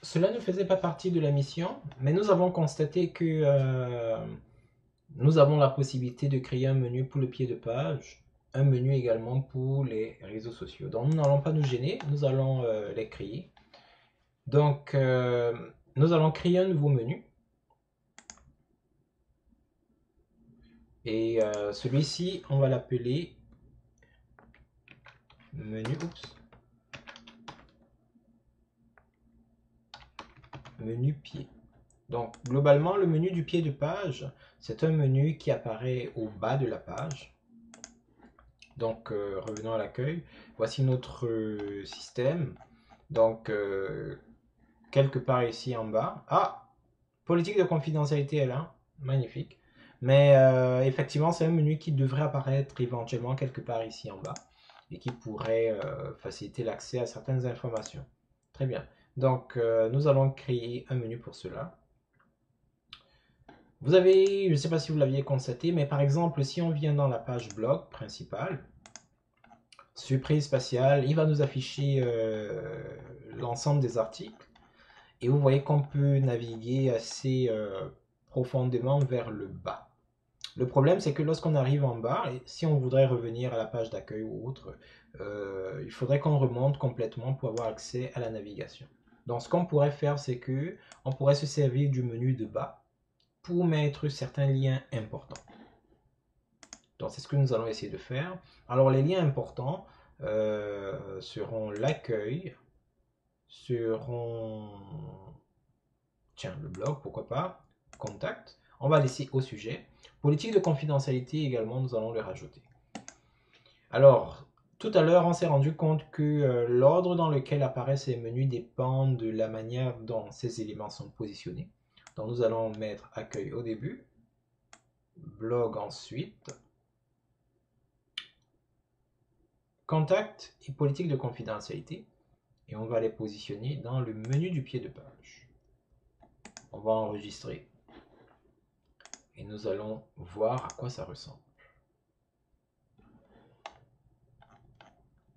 cela ne faisait pas partie de la mission, mais nous avons constaté que nous avons la possibilité de créer un menu pour le pied de page, un menu également pour les réseaux sociaux. Donc nous n'allons pas nous gêner, nous allons les créer. Donc nous allons créer un nouveau menu. Et celui-ci, on va l'appeler menu pied. Donc, globalement, le menu du pied de page, c'est un menu qui apparaît au bas de la page. Donc, revenons à l'accueil. Voici notre système. Donc, quelque part ici en bas. Ah, politique de confidentialité est là. Magnifique. Mais effectivement, c'est un menu qui devrait apparaître éventuellement quelque part ici en bas et qui pourrait faciliter l'accès à certaines informations. Très bien. Donc, nous allons créer un menu pour cela. Vous avez, je ne sais pas si vous l'aviez constaté, mais par exemple, si on vient dans la page blog principale, surprise spatiale, il va nous afficher l'ensemble des articles. Et vous voyez qu'on peut naviguer assez profondément vers le bas. Le problème, c'est que lorsqu'on arrive en bas, et si on voudrait revenir à la page d'accueil ou autre, il faudrait qu'on remonte complètement pour avoir accès à la navigation. Donc, ce qu'on pourrait faire, c'est que on pourrait se servir du menu de bas pour mettre certains liens importants. Donc, c'est ce que nous allons essayer de faire. Alors, les liens importants seront l'accueil, seront, tiens, le blog, pourquoi pas, contact. On va laisser au sujet. Politique de confidentialité également, nous allons le rajouter. Alors, tout à l'heure, on s'est rendu compte que l'ordre dans lequel apparaissent ces menus dépend de la manière dont ces éléments sont positionnés. Donc, nous allons mettre accueil au début, blog ensuite, contact et politique de confidentialité. Et on va les positionner dans le menu du pied de page. On va enregistrer. Et nous allons voir à quoi ça ressemble.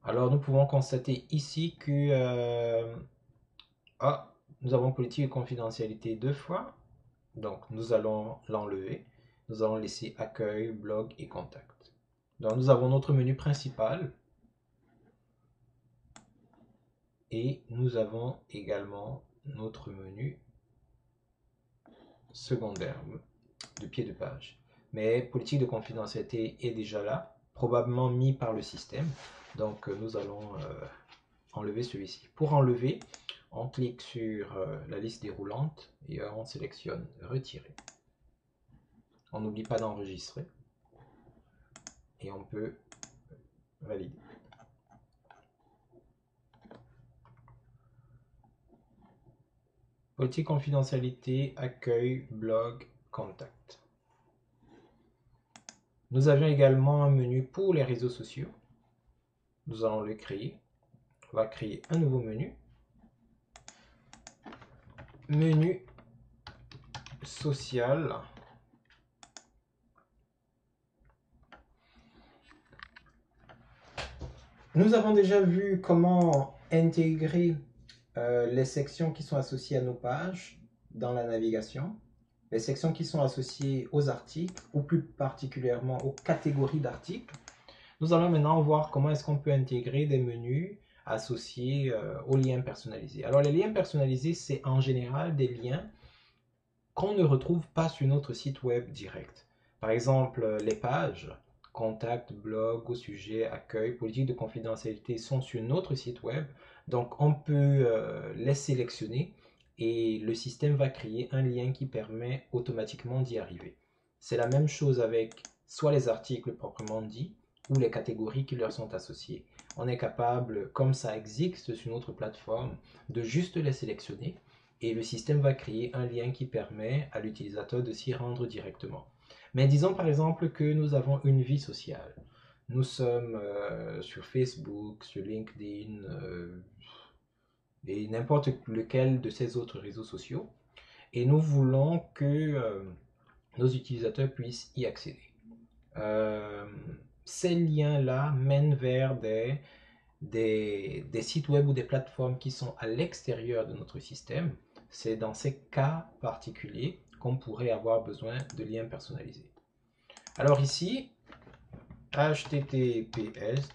Alors nous pouvons constater ici que nous avons politique de confidentialité deux fois. Donc nous allons l'enlever. Nous allons laisser accueil, blog et contact. Donc nous avons notre menu principal. Et nous avons également notre menu secondaire de pied de page. Mais politique de confidentialité est déjà là, probablement mis par le système. Donc nous allons enlever celui-ci. Pour enlever, on clique sur la liste déroulante et on sélectionne retirer. On n'oublie pas d'enregistrer et on peut valider. Politique confidentialité, accueil, blog, contact. Nous avions également un menu pour les réseaux sociaux. Nous allons le créer. On va créer un nouveau menu. Menu social. Nous avons déjà vu comment intégrer les sections qui sont associées à nos pages dans la navigation, les sections qui sont associées aux articles ou plus particulièrement aux catégories d'articles. Nous allons maintenant voir comment est-ce qu'on peut intégrer des menus associés aux liens personnalisés. Alors les liens personnalisés, c'est en général des liens qu'on ne retrouve pas sur notre site web direct. Par exemple, les pages, contact, blog, au sujet, accueil, politique de confidentialité sont sur notre site web. Donc on peut les sélectionner et le système va créer un lien qui permet automatiquement d'y arriver. C'est la même chose avec soit les articles proprement dits ou les catégories qui leur sont associées. On est capable, comme ça existe sur notre plateforme, de juste les sélectionner et le système va créer un lien qui permet à l'utilisateur de s'y rendre directement. Mais disons par exemple que nous avons une vie sociale. Nous sommes sur Facebook, sur LinkedIn et n'importe lequel de ces autres réseaux sociaux. Et nous voulons que nos utilisateurs puissent y accéder. Ces liens-là mènent vers des sites web ou des plateformes qui sont à l'extérieur de notre système, c'est dans ces cas particuliers qu'on pourrait avoir besoin de liens personnalisés. Alors ici, https :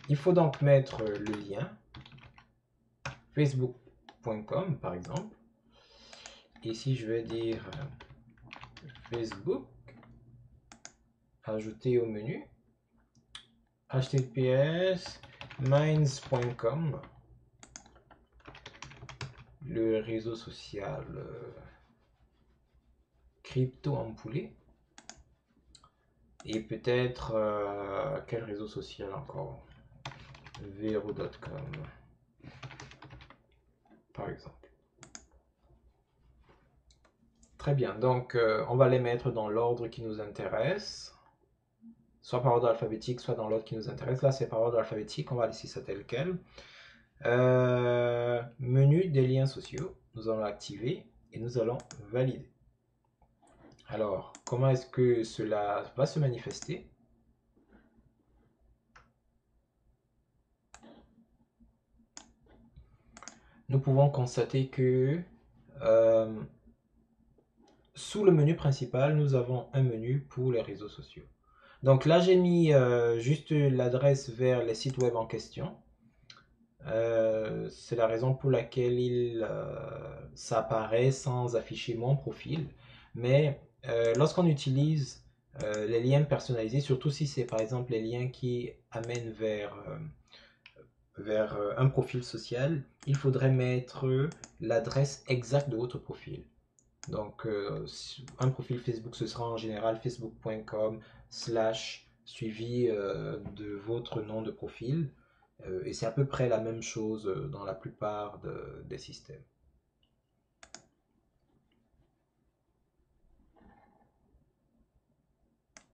il faut donc mettre le lien facebook.com par exemple. Ici, je vais dire Facebook, ajouter au menu, https minds.com, le réseau social crypto ampoulé, et peut-être quel réseau social encore, vero.com par exemple. Très bien, donc on va les mettre dans l'ordre qui nous intéresse, soit par ordre alphabétique, soit dans l'ordre qui nous intéresse. Là, c'est par ordre alphabétique, on va laisser ça tel quel. Menu des liens sociaux, nous allons l'activer et nous allons valider. Alors, comment est-ce que cela va se manifester? Nous pouvons constater que sous le menu principal, nous avons un menu pour les réseaux sociaux. Donc là, j'ai mis juste l'adresse vers les sites web en question. C'est la raison pour laquelle ça apparaît sans afficher mon profil. Mais lorsqu'on utilise les liens personnalisés, surtout si c'est par exemple les liens qui amènent vers un profil social, il faudrait mettre l'adresse exacte de votre profil. Donc, un profil Facebook, ce sera en général facebook.com/ suivi de votre nom de profil. Et c'est à peu près la même chose dans la plupart des systèmes.